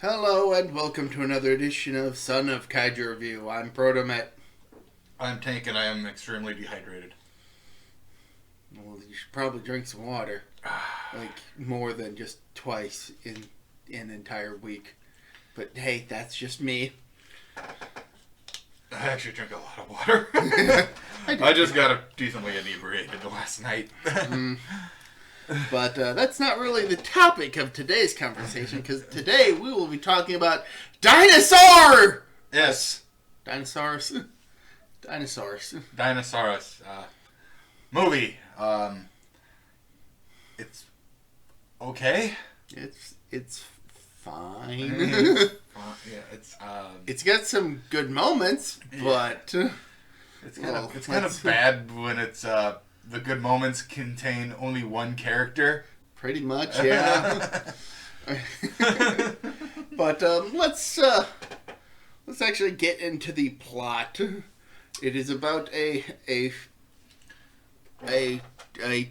Hello and welcome to another edition of Son of Kaiju Review. I'm Protomet. I'm Tank and I am extremely dehydrated. Well, you should probably drink some water. Like, more than just twice in an entire week. But hey, that's just me. I actually drink a lot of water. I just got decently inebriated last night. But that's not really the topic of today's conversation, because today we will be talking about Dinosaur! Yes. Dinosaurus. Dinosaurus. Movie. It's okay. It's fine. Yeah, It's got some good moments, but it's kind of bad when it's the good moments contain only one character. Pretty much, yeah. But let's actually get into the plot. It is about a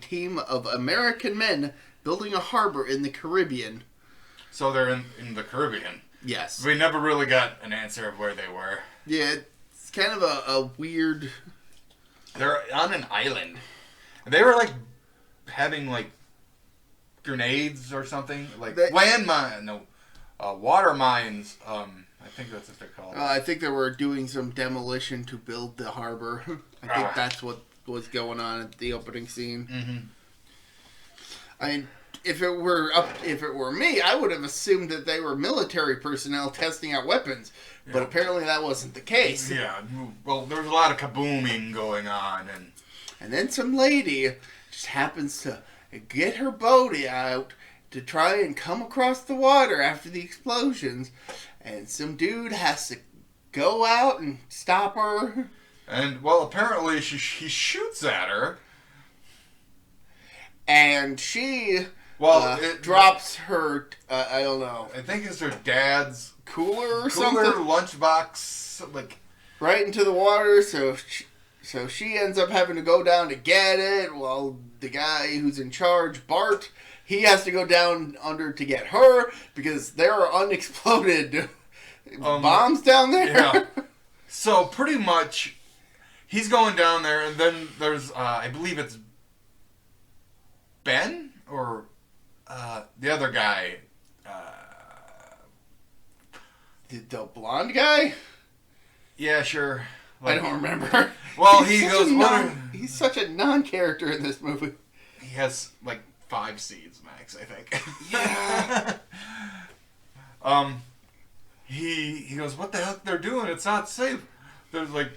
team of American men building a harbor in the Caribbean. So they're in the Caribbean. Yes. We never really got an answer of where they were. Yeah, it's kind of a weird... They're on an island. They were like having like grenades or something, like water mines. I think that's what they're called. I think they were doing some demolition to build the harbor. I think that's what was going on at the opening scene. Mm-hmm. I mean, if it were me, I would have assumed that they were military personnel testing out weapons, but apparently that wasn't the case. Yeah, well, there's a lot of kabooming going on, and then some lady just happens to get her boat out to try and come across the water after the explosions, and some dude has to go out and stop her. And, well, apparently he shoots at her. And she drops her, I don't know. I think it's her dad's cooler or something? Lunchbox, like... Right into the water, so she ends up having to go down to get it, while the guy who's in charge, Bart, he has to go down under to get her, because there are unexploded bombs down there. Yeah. So, pretty much, he's going down there, and then there's, I believe it's Ben, or the other guy. The blonde guy? Yeah, sure. Like, I don't remember. Well, he's such a non-character in this movie. He has like 5 seeds max, I think. Yeah. He goes, what the heck they're doing? It's not safe. There's like,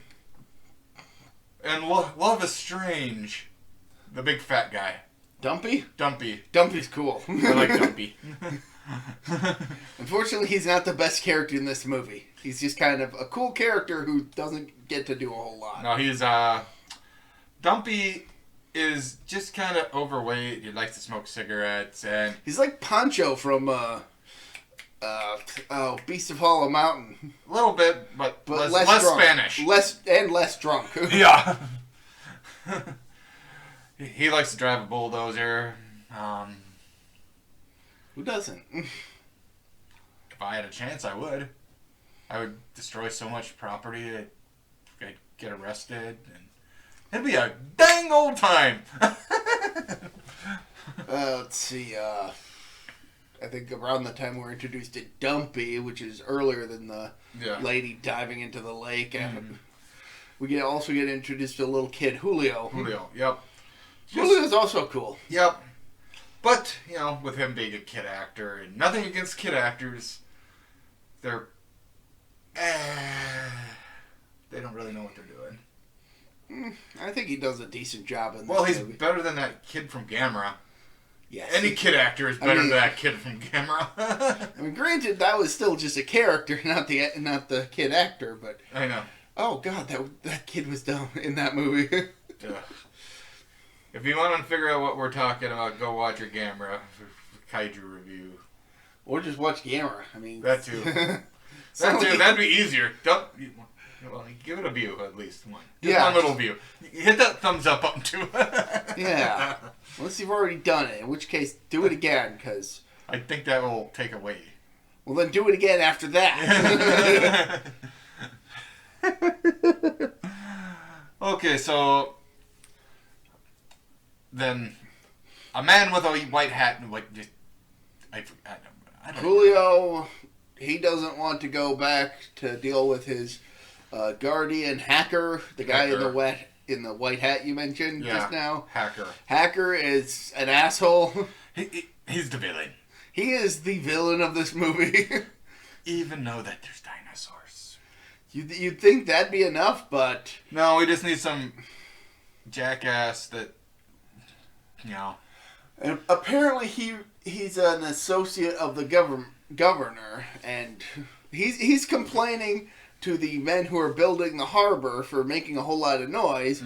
and Love is Strange, the big fat guy. Dumpy? Dumpy's cool. I like Dumpy. Unfortunately, he's not the best character in this movie. He's just kind of a cool character who doesn't get to do a whole lot. No, he's, Dumpy is just kind of overweight. He likes to smoke cigarettes, and... He's like Pancho from, Beast of Hollow Mountain. A little bit, but less drunk. Spanish. Less drunk. Yeah. He likes to drive a bulldozer. Who doesn't? If I had a chance, I would. I would destroy so much property that I'd get arrested, and it'd be a dang old time. Let's see. I think around the time we're introduced to Dumpy, which is earlier than the lady diving into the lake. Mm-hmm. We also get introduced to a little kid, Julio. Yep. Julio's also cool. Yep. But, with him being a kid actor, and nothing against kid actors, they're... they don't really know what they're doing. I think he does a decent job in this he's movie. Better than that kid from Gamera. Yes. Any kid actor is better than that kid from Gamera. I mean, granted, that was still just a character, not the kid actor, but... I know. Oh, God, that kid was dumb in that movie. If you want to figure out what we're talking about, go watch your Gamera Kaiju review. Or just watch Gamera. I mean... That too. That'd be easier. Give it a view, at least one. Just one little view. Hit that thumbs up button, too. Yeah. Unless you've already done it, in which case, do it again, because... I think that will take away. Well, then do it again after that. Okay, so then a man with a white hat and white. I don't know. Julio, he doesn't want to go back to deal with his guardian Hacker, the guy in the white hat you mentioned just now. Hacker. Hacker is an asshole. He's the villain. He is the villain of this movie. Even though that there's dinosaurs. You'd think that'd be enough, but... No, we just need some jackass that, And apparently he's an associate of the governor, and he's complaining to the men who are building the harbor for making a whole lot of noise,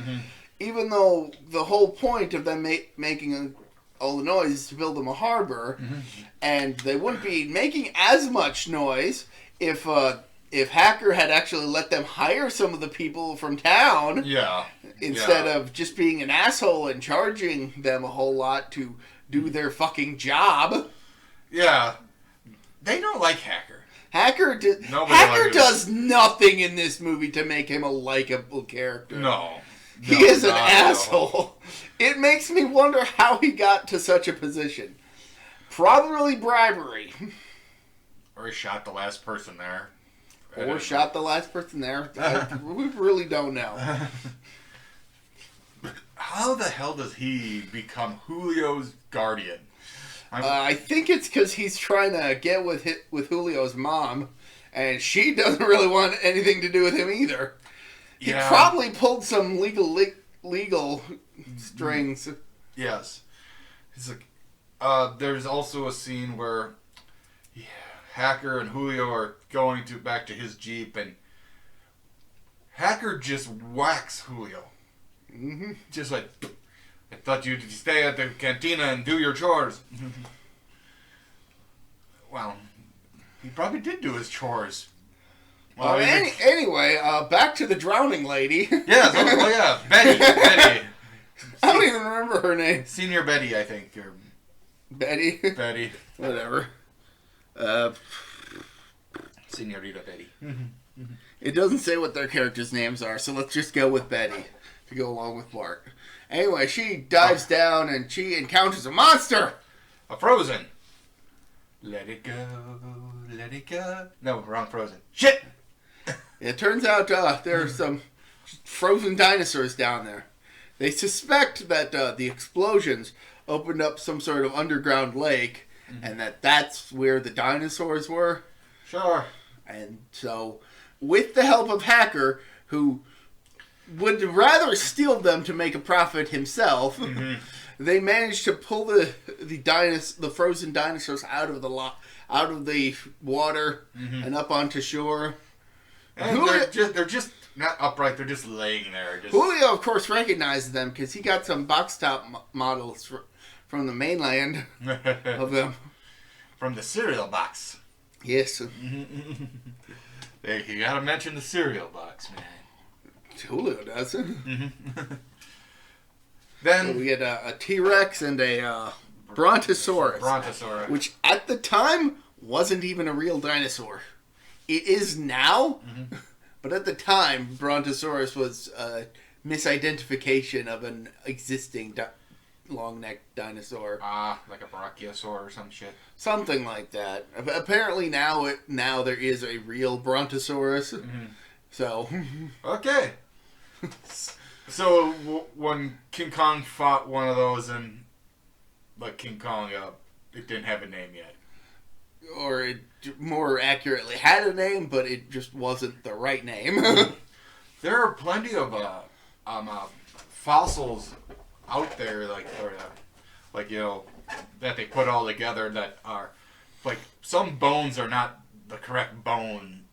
even though the whole point of them making all the noise is to build them a harbor, and they wouldn't be making as much noise if Hacker had actually let them hire some of the people from town, instead of just being an asshole and charging them a whole lot to do their fucking job. Yeah, they don't like Hacker. Hacker does nothing in this movie to make him a likable character. No. He is an asshole. It makes me wonder how he got to such a position. Probably bribery. Or he shot the last person there. Or shot the last person there. We really don't know. How the hell does he become Julio's guardian? I think it's because he's trying to get with Julio's mom, and she doesn't really want anything to do with him either. He probably pulled some legal strings. Yes. He's like, there's also a scene where Hacker and Julio are going back to his Jeep, and Hacker just whacks Julio. Mm-hmm. Just like, I thought you'd stay at the cantina and do your chores. Well, he probably did do his chores. Well, anyway, back to the drowning lady. Yeah, Betty. I don't even remember her name. Senior Betty, I think. Or Betty? Betty. Whatever. Senorita Betty. It doesn't say what their characters' names are, so let's just go with Betty to go along with Bart. Anyway, she dives down and she encounters a monster. A Frozen. Let it go, let it go. No, wrong Frozen. Shit! It turns out there are some frozen dinosaurs down there. They suspect that the explosions opened up some sort of underground lake, and that's where the dinosaurs were. Sure. And so, with the help of Hacker, who would rather steal them to make a profit himself, they managed to pull the frozen dinosaurs out of the water and up onto shore. And they're just not upright. They're just laying there. Julio, of course, recognizes them because he got some box top models from the mainland of them. From the cereal box. Yes. You gotta mention the cereal box, man. Julio does. Then so we get a T-Rex and a Brontosaurus. Which at the time wasn't even a real dinosaur. It is now, but at the time, Brontosaurus was a misidentification of an existing long-necked dinosaur. Like a brachiosaur or some shit. Something like that. Apparently now there is a real Brontosaurus. So. Okay. So when King Kong fought one of those, and King Kong, it didn't have a name yet. Or it more accurately had a name, but it just wasn't the right name. There are plenty of fossils out there, that they put all together that are, some bones are not the correct bone.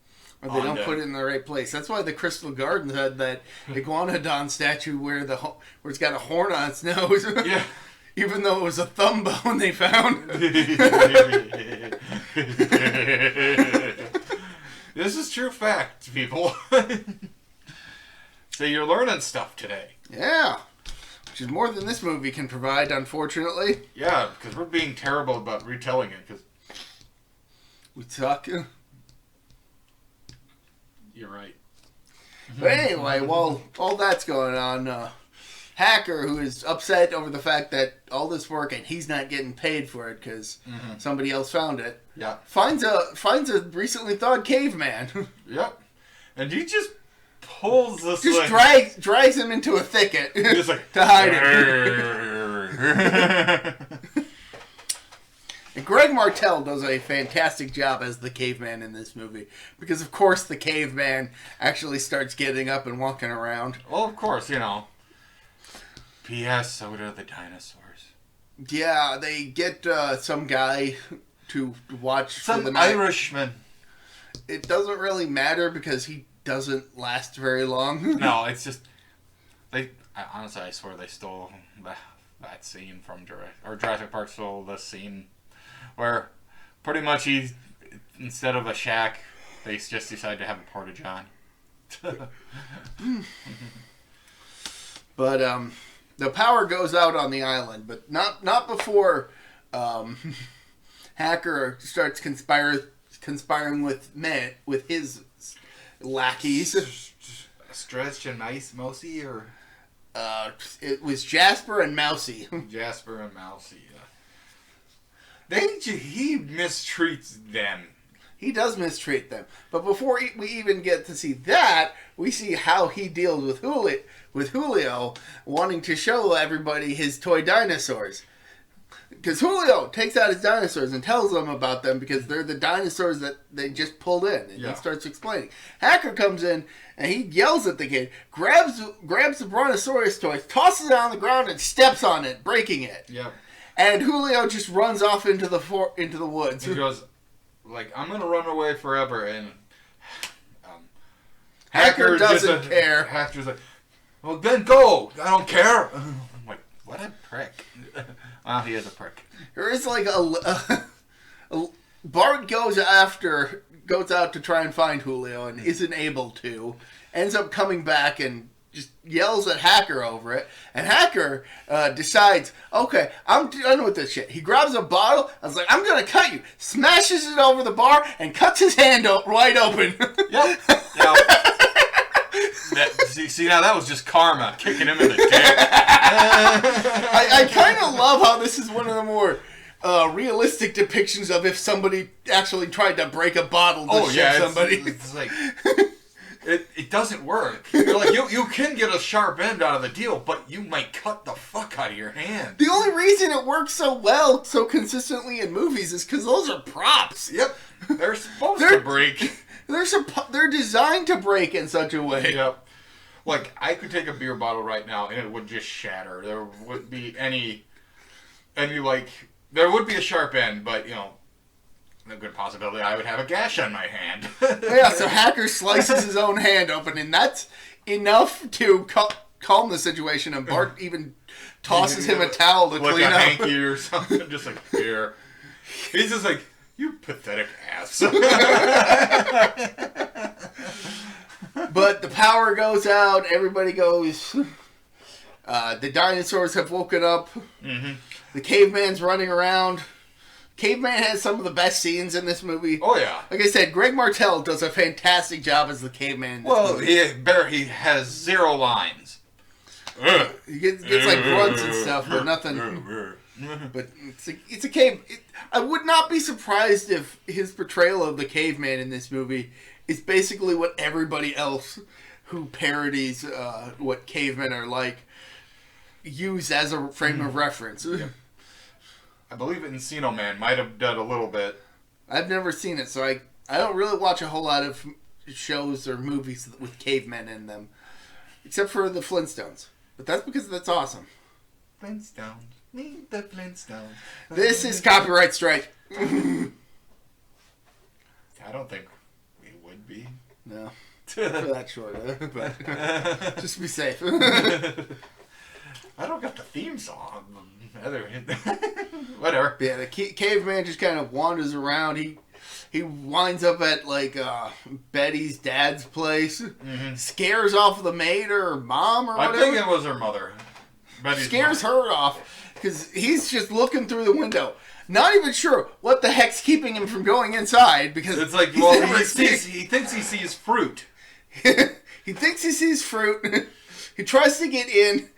Or they don't put it in the right place. That's why the Crystal Gardens had that iguanodon statue where it's got a horn on its nose. Yeah. Even though it was a thumb bone they found. This is true fact, people. So you're learning stuff today. Yeah. Which is more than this movie can provide, unfortunately. Yeah, because we're being terrible about retelling it. Cause We suck. You're right. But anyway, while all that's going on, Hacker, who is upset over the fact that all this work and he's not getting paid for it because somebody else found it, finds a recently thawed caveman. Yep. And he just pulls this drags him into a thicket just like, to hide him. And Greg Martel does a fantastic job as the caveman in this movie. Because, of course, the caveman actually starts getting up and walking around. Well, of course, P.S. So do the dinosaurs. Yeah, they get some guy to watch some for the night. Irishman. It doesn't really matter because he doesn't last very long. No, it's just... Honestly, I swear they stole that scene from Jurassic Park stole this scene where pretty much instead of a shack, they just decide to have a porta-john. But the power goes out on the island, but not before Hacker starts conspiring with his lackeys. Stretch and Mousy, or it was Jasper and Mousy. Jasper and Mousy. He mistreats them. He does mistreat them. But before we even get to see that, we see how he deals with Julio wanting to show everybody his toy dinosaurs. Because Julio takes out his dinosaurs and tells them about them because they're the dinosaurs that they just pulled in. And he starts explaining. Hacker comes in and he yells at the kid, grabs the Brontosaurus toy, tosses it on the ground and steps on it, breaking it. Yep. And Julio just runs off into the woods. He goes, I'm going to run away forever. And Hacker doesn't care. Hacker's like, well, then go. I don't care. I'm like, what a prick. Well, he is a prick. There is Bart goes out to try and find Julio and isn't able to. Ends up coming back and just yells at Hacker over it. And Hacker decides, okay, I'm done with this shit. He grabs a bottle. I was like, I'm going to cut you. Smashes it over the bar and cuts his hand wide open. Yep. See, now that was just karma kicking him in the dick. I kind of love how this is one of the more realistic depictions of if somebody actually tried to break a bottle to shoot somebody. It's like... It doesn't work. You're like, you can get a sharp end out of the deal, but you might cut the fuck out of your hand. The only reason it works so well, so consistently in movies is because those are props. Yep. They're supposed to break. They're designed to break in such a way. Yep. Like, I could take a beer bottle right now and it would just shatter. There would be there would be a sharp end, but, a good possibility I would have a gash on my hand. Yeah, so Hacker slices his own hand open, and that's enough to calm the situation, and Bart even tosses him a towel to clean up. Like a hanky or something, just like, here. He's just like, you pathetic ass. But the power goes out, everybody goes... the dinosaurs have woken up. Mm-hmm. The caveman's running around. Caveman has some of the best scenes in this movie. Oh, yeah. Like I said, Greg Martel does a fantastic job as the caveman in this movie. He has 0 lines. He gets like grunts and stuff, but nothing. But it's a cave. I would not be surprised if his portrayal of the caveman in this movie is basically what everybody else who parodies what cavemen are like use as a frame of reference. Yeah. I believe Encino Man might have done a little bit. I've never seen it, so I don't really watch a whole lot of shows or movies with cavemen in them. Except for the Flintstones. But that's because that's awesome. Flintstones. Meet the Flintstones. This is copyright strike. I don't think we would be. No. For that short, but just be safe. I don't got the theme song. Whatever. Yeah, the caveman just kind of wanders around. He winds up at Betty's dad's place, scares off the maid or her mom or whatever. I think it was her mother. Scares her off because he's just looking through the window, not even sure what the heck's keeping him from going inside because It's like, well, he thinks he sees fruit. He thinks he sees fruit. He tries to get in.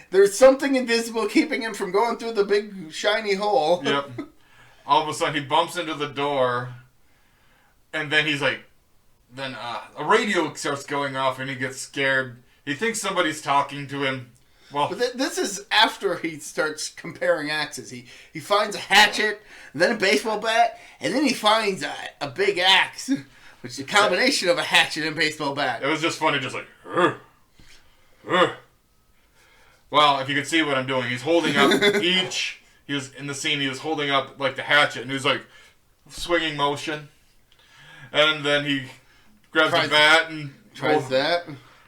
There's something invisible keeping him from going through the big shiny hole. Yep. All of a sudden, he bumps into the door, and then he's like, then a radio starts going off, and he gets scared. He thinks somebody's talking to him. Well, but this is after he starts comparing axes. He finds a hatchet, then a baseball bat, and then he finds a big axe, which is a combination of a hatchet and baseball bat. It was just funny, just like, Well, if you could see what I'm doing, he's holding up each. He was in the scene. He was holding up like the hatchet, and he was like swinging motion, and then he grabs the bat and tries that.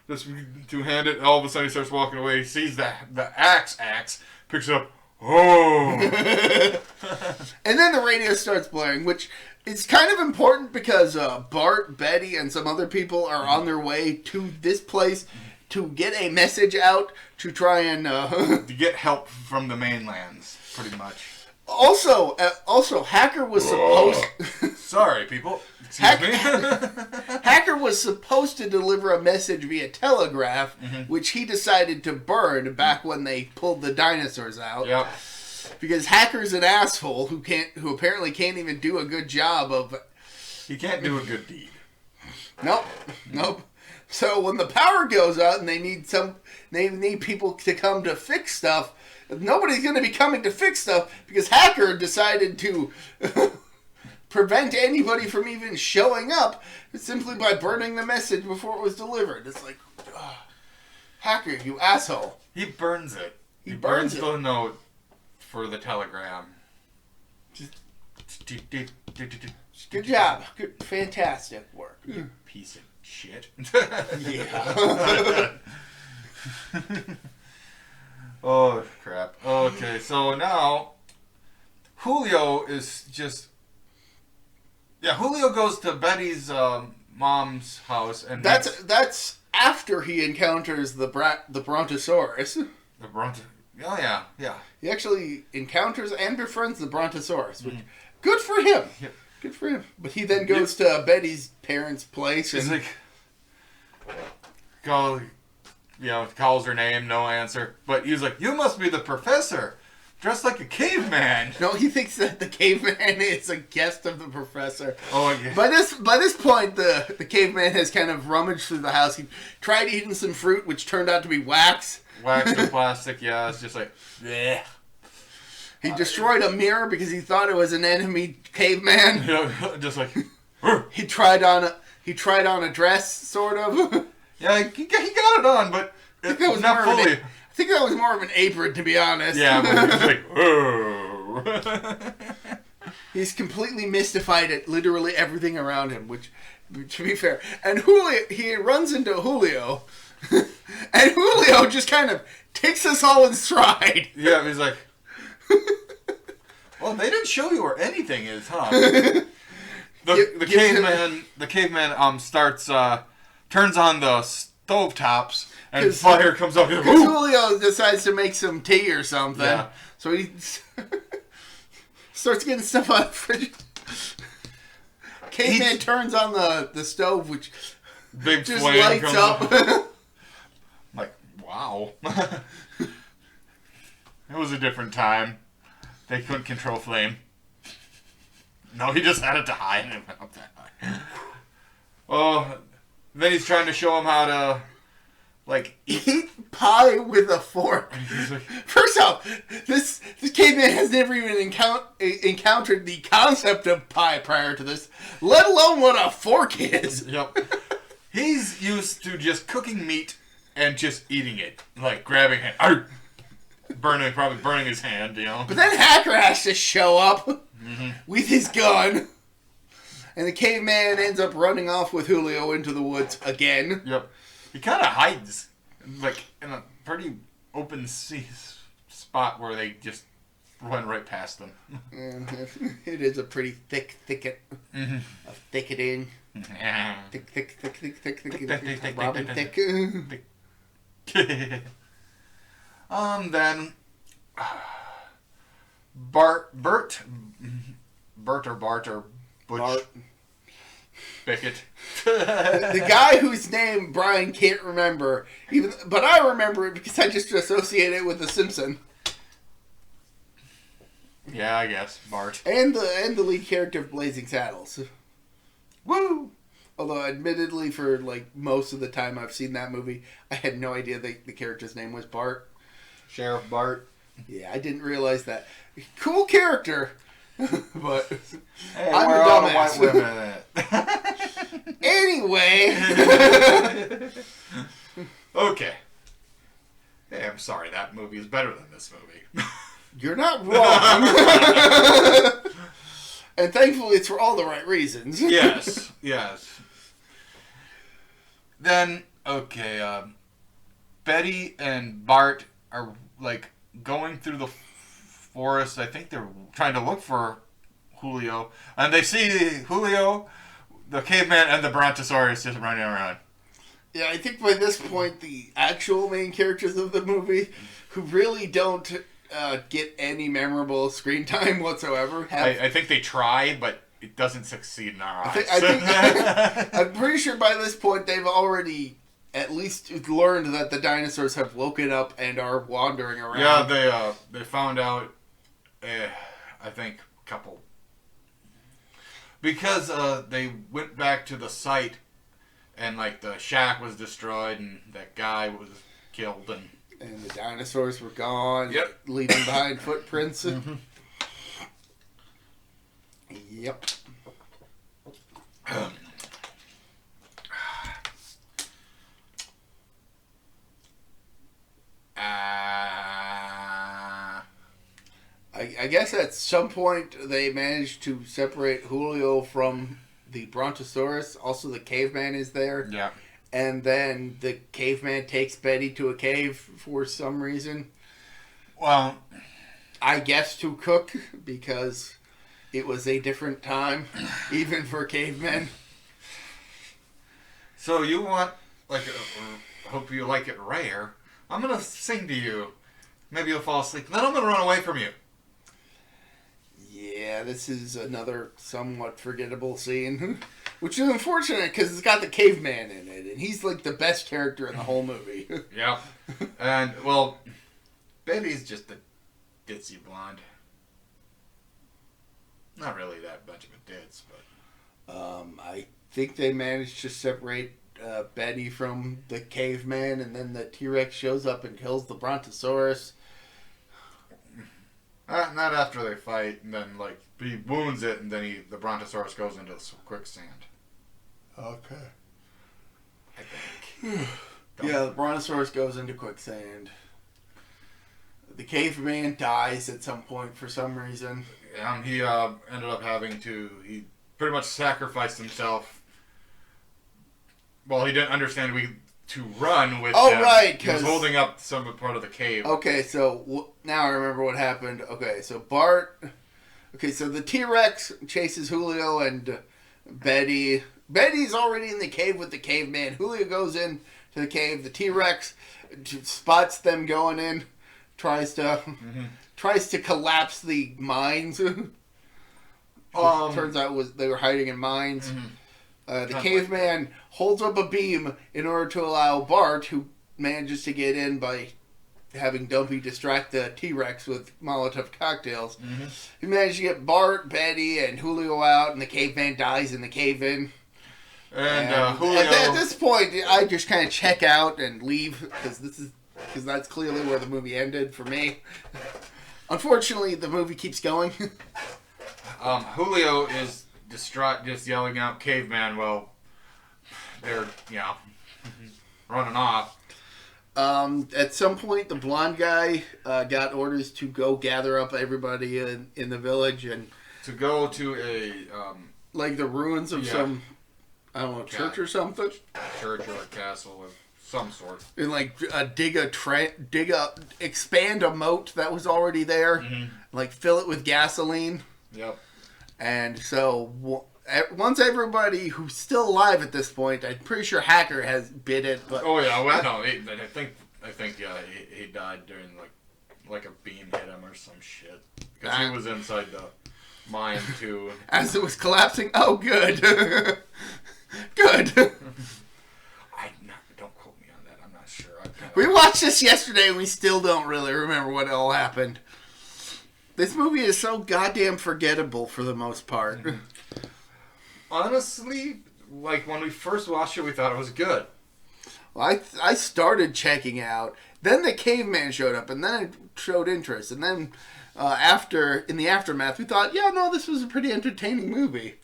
Just two-handed, and all of a sudden he starts walking away. He sees the axe, picks it up. Oh! And then the radio starts blaring, which is kind of important because Bart, Betty, and some other people are on their way to this place to get a message out to try and... to get help from the mainlands, pretty much. Also, Hacker was supposed... Sorry, people. Excuse me. Hacker was supposed to deliver a message via telegraph, which he decided to burn back when they pulled the dinosaurs out. Yep. Because Hacker's an asshole who apparently can't even do a good job of... He can't do a good deed. Nope. So when the power goes out and they need people to come to fix stuff, nobody's going to be coming to fix stuff because Hacker decided to prevent anybody from even showing up simply by burning the message before it was delivered. It's like, Hacker, you asshole. He burns it. He burns the note for the telegram. Good job. Good, fantastic work. You piece of shit. Yeah. Oh, crap. Okay, so now Julio is just... Yeah, Julio goes to Betty's mom's house, and that's after he encounters the Brontosaurus. Oh yeah. He actually encounters and befriends the Brontosaurus, which good for him. Yep. Good for him. But he then goes to Betty's parents' place. He's And like, calls her name, no answer. But he's like, you must be the professor, dressed like a caveman. No, he thinks that the caveman is a guest of the professor. Oh, yeah. By this point, the caveman has kind of rummaged through the house. He tried eating some fruit, which turned out to be wax. Wax and plastic, yeah. It's just like, bleh. He destroyed a mirror because he thought it was an enemy caveman. Just like, He tried on a dress, sort of. yeah, he got it on, but not fully. I think that was more of an apron, to be honest. Yeah, but he's like, oh. He's completely mystified at literally everything around him, which, to be fair. And he runs into Julio, and Julio just kind of takes us all in stride. Yeah, he's like, well, they didn't show you where anything is, huh? The caveman starts turns on the stovetops and fire comes up. Because Julio decides to make some tea or something, so he starts getting stuff out of the fridge. Caveman turns on the stove, which big just flame lights comes up. Like, wow. It was a different time. They couldn't control flame. No, he just had it to high and it went up that high. Oh, then he's trying to show him how to, like, eat pie with a fork. Like, first off, this caveman has never even encountered the concept of pie prior to this, let alone what a fork is. Yep. He's used to just cooking meat and just eating it, like grabbing it, probably burning his hand, But then Hacker has to show up with his gun, and the caveman ends up running off with Julio into the woods again. Yep. He kind of hides, like, in a pretty open spot where they just run right past them. It is a pretty thick thicket of thicketing. Thick. Robin thick. Then Bert or Butch Bart. Bickett. The guy whose name Brian can't remember, but I remember it because I just associate it with The Simpsons. Yeah, I guess Bart. And the lead character of Blazing Saddles. Woo! Although, admittedly, for like most of the time I've seen that movie, I had no idea the character's name was Bart. Sheriff Bart. Yeah, I didn't realize that. Cool character, but Hey, I'm we're a all the dumbass. white women in it. Anyway. Okay. Hey, I'm sorry. That movie is better than this movie. You're not wrong. And thankfully it's for all the right reasons. Yes. Then, okay, Betty and Bart are, like, going through the forest. I think they're trying to look for Julio. And they see Julio, the caveman, and the Brontosaurus just running around. Yeah, I think by this point the actual main characters of the movie, who really don't get any memorable screen time whatsoever, I think they try, but it doesn't succeed in our eyes. I think I'm pretty sure by this point they've already at least learned that the dinosaurs have woken up and are wandering around. Yeah, they found out. I think a couple because they went back to the site and like the shack was destroyed and that guy was killed And the dinosaurs were gone. Yep. Leaving behind footprints. Mm-hmm. Yep. I guess at some point they managed to separate Julio from the Brontosaurus. Also, the caveman is there. Yeah. And then the caveman takes Betty to a cave for some reason. Well, I guess to cook, because it was a different time, even for cavemen. so you want like hope you like it rare. I'm gonna sing to you. Maybe you'll fall asleep. Then I'm gonna run away from you. Yeah, this is another somewhat forgettable scene. Which is unfortunate because it's got the caveman in it. And he's like the best character in the whole movie. Yeah. And, well, Betty's just a ditzy blonde. Not really that much of a ditz, but... I think they managed to separate Betty from the caveman. And then the T-Rex shows up and kills the Brontosaurus. Not after they fight, and then, like, he wounds it, and then the Brontosaurus goes into quicksand. Okay. I think. Yeah, the Brontosaurus goes into quicksand. The caveman dies at some point for some reason. He ended up having to... He pretty much sacrificed himself. Well, he didn't understand to run with them. Right. He was holding up some part of the cave. Okay, so now I remember what happened. Okay, so Bart... Okay, so the T-Rex chases Julio and Betty. Betty's already in the cave with the caveman. Julio goes in to the cave. The T-Rex spots them going in. Tries to collapse the mines. Turns out they were hiding in mines. The caveman holds up a beam in order to allow Bart, who manages to get in by having Dumpy distract the T-Rex with Molotov cocktails. He managed to get Bart, Betty, and Julio out, and the caveman dies in the cave-in. And Julio... At this point, I just kind of check out and leave, because that's clearly where the movie ended for me. Unfortunately, the movie keeps going. Julio is distraught, just yelling out caveman while they're, running off. At some point, the blonde guy got orders to go gather up everybody in the village and to go to a like the ruins of some, I don't know, church or something. Church or a castle of some sort. And like expand a moat that was already there, like fill it with gasoline. Yep. And so once everybody who's still alive at this point, I'm pretty sure Hacker has bid it. But oh yeah, well no, I think he died during like a beam hit him or some shit. Because he was inside the mine, too. As it was collapsing? Oh, good. Good. Don't quote me on that. I'm not sure. We watched this yesterday and we still don't really remember what all happened. This movie is so goddamn forgettable for the most part. Honestly, like when we first watched it, we thought it was good. Well, I started checking out. Then the caveman showed up, and then it showed interest. And then in the aftermath, we thought, yeah, no, this was a pretty entertaining movie.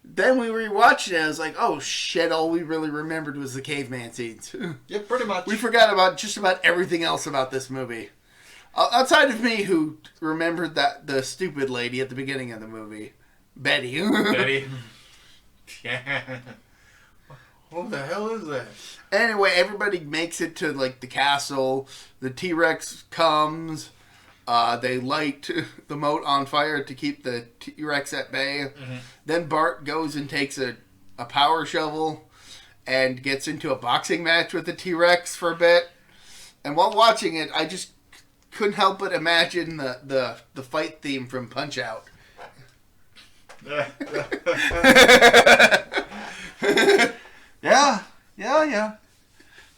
Then we rewatched it, and I was like, oh shit, all we really remembered was the caveman scenes. Yeah, pretty much. We forgot about just about everything else about this movie. Outside of me, who remembered that the stupid lady at the beginning of the movie. Betty. Betty. Yeah. What the hell is that? Anyway, everybody makes it to like the castle. The T-Rex comes. They light the moat on fire to keep the T-Rex at bay. Mm-hmm. Then Bart goes and takes a power shovel and gets into a boxing match with the T-Rex for a bit. And while watching it, I just couldn't help but imagine the fight theme from Punch-Out. Yeah.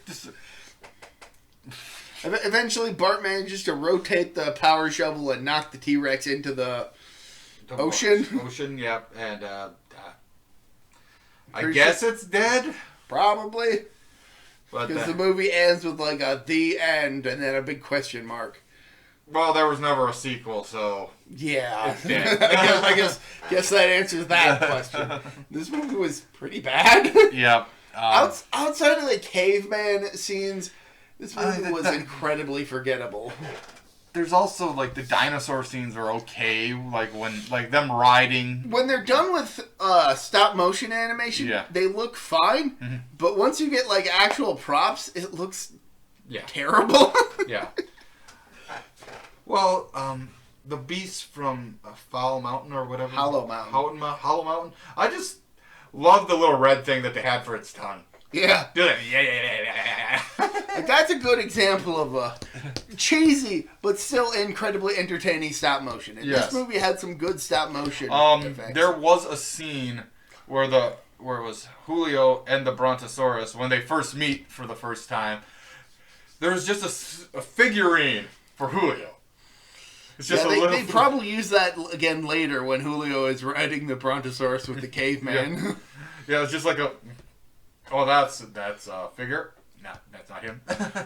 Just, eventually, Bart manages to rotate the power shovel and knock the T-Rex into the ocean. Ocean, yep. And I guess it's dead? Probably. Because the movie ends with like a "the end" and then a big question mark. Well, there was never a sequel, so yeah. It's dead. I guess that answers that question. This movie was pretty bad. Yep. Outside of the caveman scenes, this movie was incredibly forgettable. There's also like the dinosaur scenes are okay, like when them riding. When they're done with stop motion animation, they look fine. Mm-hmm. But once you get like actual props, it looks terrible. Yeah. Well, the beast from Foul Mountain or whatever. Hollow Mountain. Hollow Mountain. I just love the little red thing that they had for its tongue. Yeah. Do it. Yeah. Like, that's a good example of a cheesy but still incredibly entertaining stop motion. And this movie had some good stop motion effects. There was a scene where it was Julio and the Brontosaurus when they first meet for the first time. There was just a figurine for Julio. It's just they probably use that again later when Julio is riding the Brontosaurus with the caveman. Yeah, it's just like that's a figure. No, that's not him.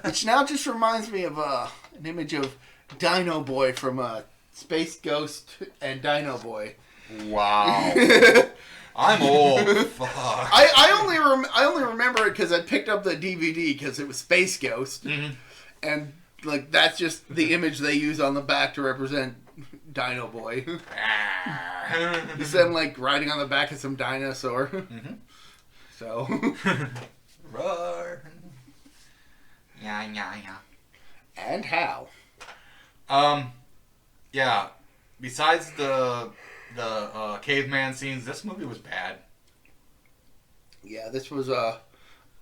Which now just reminds me of an image of Dino Boy from Space Ghost and Dino Boy. Wow. I'm old. Fuck. I only remember it because I picked up the DVD because it was Space Ghost. Mm-hmm. And like that's just the image they use on the back to represent Dino Boy. Just them like riding on the back of some dinosaur. Mm-hmm. So roar. Yeah. And how? Yeah. Besides the caveman scenes, this movie was bad. Yeah, this was a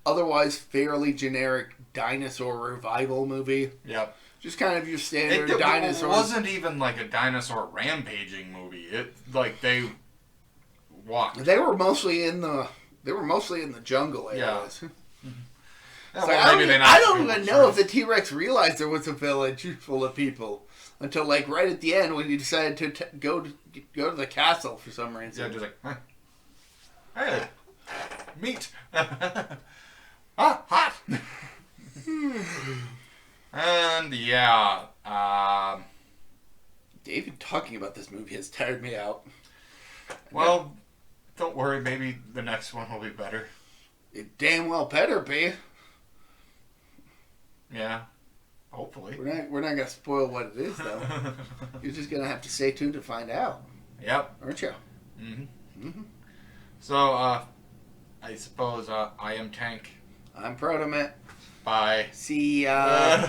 otherwise fairly generic dinosaur revival movie. Yep. Just kind of your standard dinosaurs. It wasn't even like a dinosaur rampaging movie. They walked. They were mostly in the jungle areas. Yeah. Yeah, well, I don't even know if the T-Rex realized there was a village full of people until like right at the end when he decided to go to the castle for some reason. Yeah, just like, hey, meat. Hot. And David talking about this movie has tired me out. Well, don't worry. Maybe the next one will be better. It damn well better be. Yeah, hopefully. We're not gonna spoil what it is though. You're just gonna have to stay tuned to find out. Yep. Aren't you? Mm-hmm. Mm-hmm. So, I suppose I am Tank. I'm Protomet. Bye. See ya.